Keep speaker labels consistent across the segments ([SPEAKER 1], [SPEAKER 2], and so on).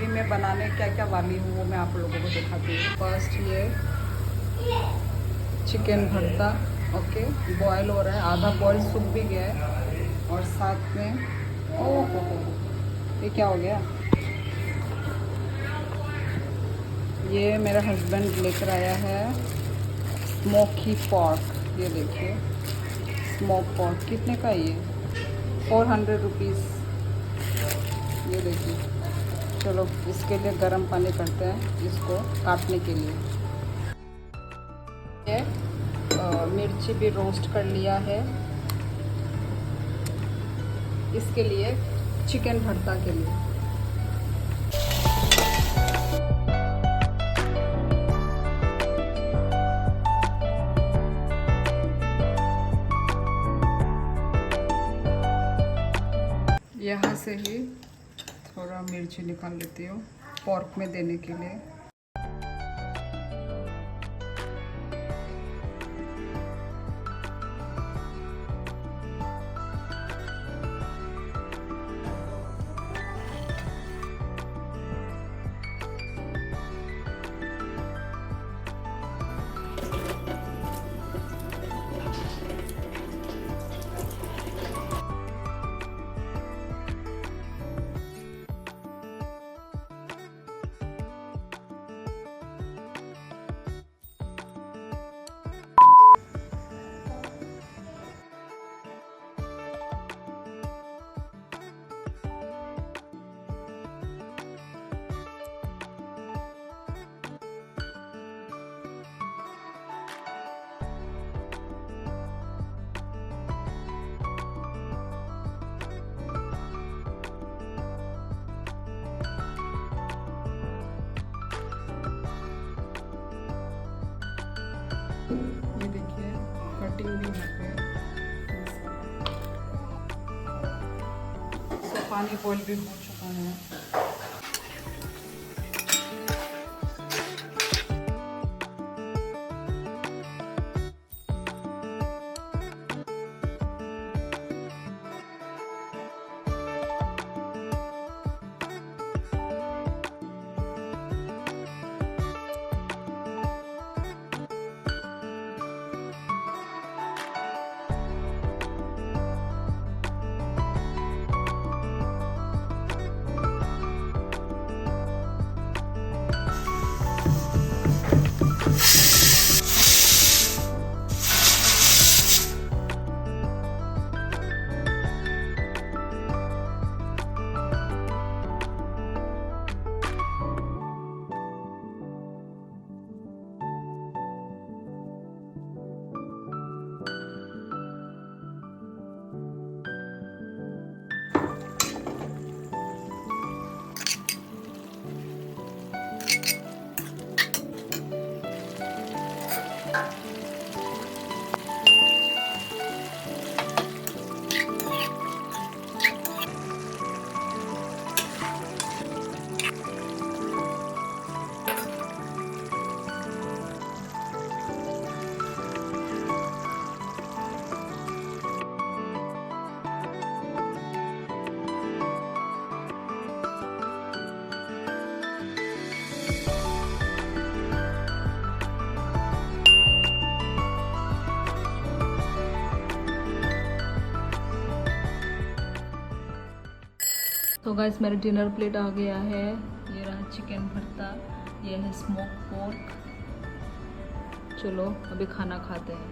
[SPEAKER 1] अभी मैं बनाने क्या क्या वाली हूँ वो मैं आप लोगों को दिखाती हूँ। फर्स्ट ये चिकन भरता, ओके, बॉयल हो रहा है, आधा बॉयल सूख भी गया है। और साथ में ओह हो, ये क्या हो गया, ये मेरा हस्बैंड लेकर आया है स्मोकी पॉर्क। ये देखिए स्मोक पॉर्क, कितने का है ये, 400 रुपीज़। ये देखिए, चलो इसके लिए गर्म पानी करते हैं इसको काटने के लिए। ये मिर्ची भी रोस्ट कर लिया है इसके लिए, चिकन भरता के लिए। यहाँ से ही थोड़ा मिर्ची निकाल लेती हूँ पॉर्क में देने के लिए। ये देखिए कटिंग भी यहाँ पे, तो पानी बॉईल भी हो चुका है। तो गाइस मेरा डिनर प्लेट आ गया है। ये रहा चिकन भरता, ये है स्मोक पोर्क। चलो अभी खाना खाते हैं।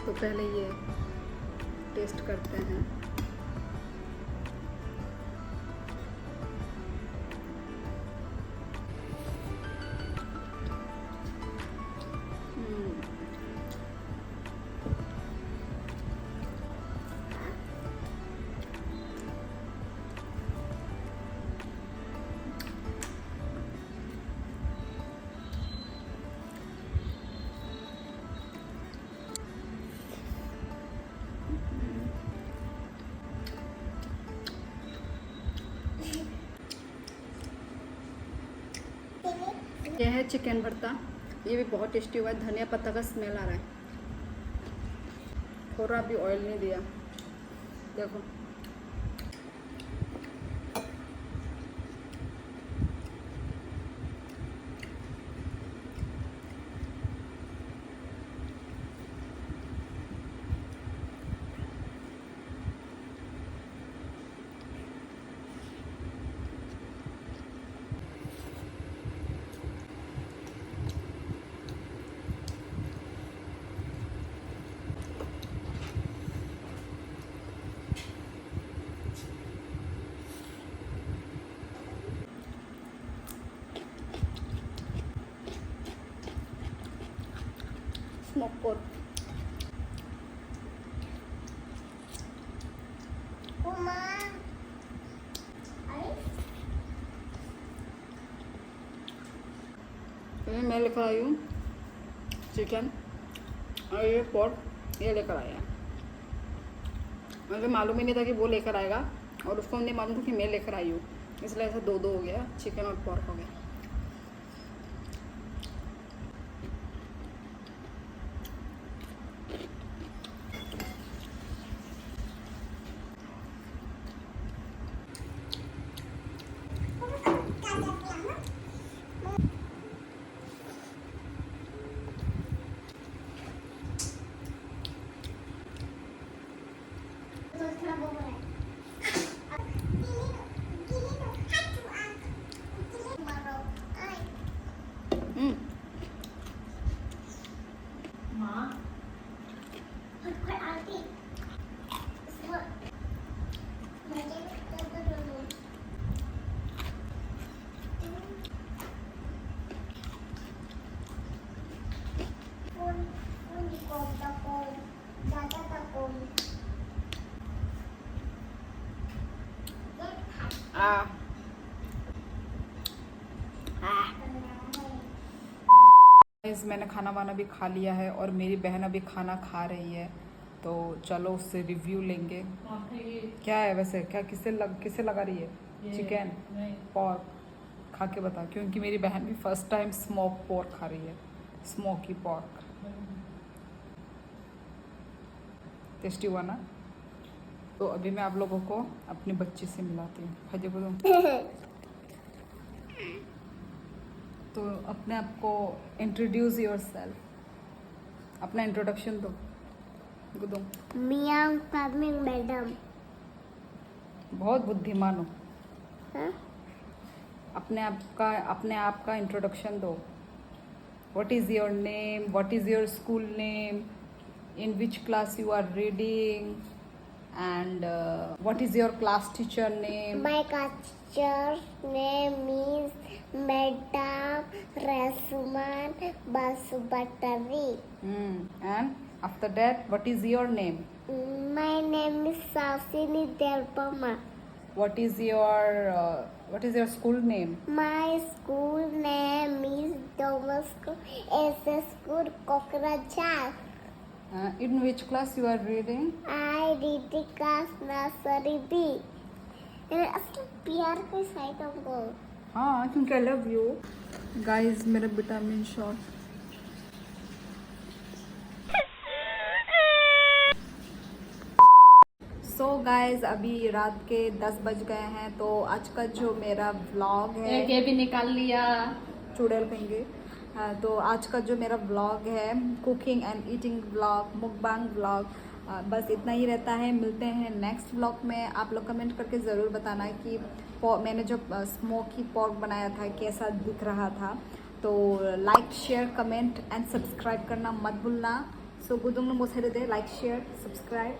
[SPEAKER 1] तो पहले ये टेस्ट करते हैं। यह है चिकन भरता, ये भी बहुत टेस्टी हुआ है। धनिया पत्ता का स्मेल आ रहा है, थोड़ा भी ऑयल नहीं दिया। देखो स्मोक पोर्क। मैं लेकर आई हूँ चिकन और ये पोर्क ये लेकर आया। मुझे मालूम ही नहीं था कि वो लेकर आएगा और उसको नहीं मालूम था कि मैं लेकर आई हूँ, इसलिए ऐसा दो हो गया, चिकन और पोर्क हो गया। मैंने खाना वाना भी खा लिया है और मेरी बहन अभी खाना खा रही है, तो चलो उससे रिव्यू लेंगे। क्या है वैसे, क्या किससे लगा रही है? चिकन पोर्क खा के बता, क्योंकि मेरी बहन भी फर्स्ट टाइम स्मोक पोर्क खा रही है, स्मोकी पोर्क। टेस्टी हुआ ना? तो अभी मैं आप लोगों को अपनी बच्ची से मिलाती हूँ। खजे बोलो तो अपने आप को इंट्रोड्यूस योरसेल्फ, अपना इंट्रोडक्शन दो। गुदो
[SPEAKER 2] मियां फार्मिंग मैडम।
[SPEAKER 1] बहुत बुद्धिमान हो।
[SPEAKER 2] हाँ?
[SPEAKER 1] अपने आप का इंट्रोडक्शन दो। What is your name, what is your school name, in which class you are reading, and what is your class teacher name?
[SPEAKER 2] My class teacher name is Madam Rasman Basubhatari.
[SPEAKER 1] And after that, what is your name?
[SPEAKER 2] My name is Sasini Delpama.
[SPEAKER 1] What is your school name?
[SPEAKER 2] My school name is Thomas SS School Kokrajhar.
[SPEAKER 1] In which class you are reading?
[SPEAKER 2] I read class nursery B. असली प्यार के side हमको।
[SPEAKER 1] हाँ, क्योंकि I love you. Guys, मेरा vitamin shot. So guys, अभी रात के 10 बज गए हैं, तो आज का जो मेरा व्लॉग है,
[SPEAKER 3] ये भी निकाल लिया
[SPEAKER 1] चुड़ैल कहेंगे। तो आज का जो मेरा व्लॉग है, cooking and eating vlog, mukbang vlog, बस इतना ही रहता है। मिलते हैं नेक्स्ट व्लॉग में। आप लोग कमेंट करके ज़रूर बताना कि मैंने जो स्मोकी पोर्क बनाया था कैसा दिख रहा था। तो like share comment and subscribe करना मत भूलना। सो गुदुंग मोसेरे दे like share subscribe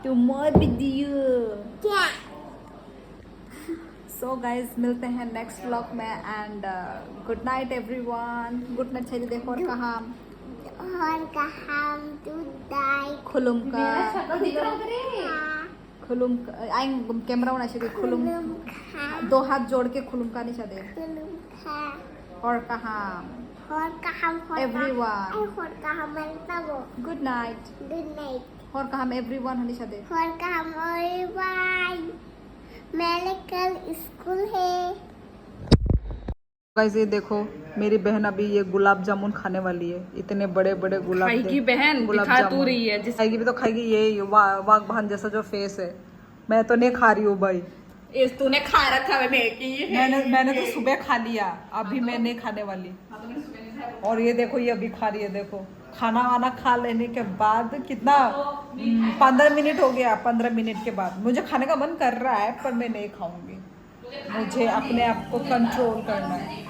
[SPEAKER 1] to more video. So guys मिलते हैं नेक्स्ट व्लॉग में and good night everyone. Good night चाहिए देखो और कहाँ खुलुम खुलुम आई कैमरा होना चाहिए। खुलुम दो हाथ जोड़ के खुलुम का नहीं चाहिए। और कहाँ एवरीवन गुड नाइट और कहाँ एवरीवन होनी चाहिए।
[SPEAKER 2] मेरे कल स्कूल है।
[SPEAKER 1] गाइस ये देखो मेरी बहन अभी ये गुलाब जामुन खाने वाली है। इतने बड़े बड़े गुलाब
[SPEAKER 3] खाएगी बहन,
[SPEAKER 1] गुलाब
[SPEAKER 3] दिखा
[SPEAKER 1] जामुन
[SPEAKER 3] तू रही है जिस
[SPEAKER 1] खाएगी भी तो खाएगी। ये वाघ बहन जैसा जो फेस है, मैं तो नहीं खा रही हूँ भाई।
[SPEAKER 3] इस तूने खा रखा है
[SPEAKER 1] मैंने तो सुबह खा लिया, अभी मैं नहीं खाने वाली। और ये देखो ये अभी खा रही है। देखो खाना वाना खा लेने के बाद कितना 15 मिनट हो गया। 15 मिनट के बाद मुझे खाने का मन कर रहा है, पर मैं नहीं खाऊंगी। मुझे अपने आप को कंट्रोल करना है।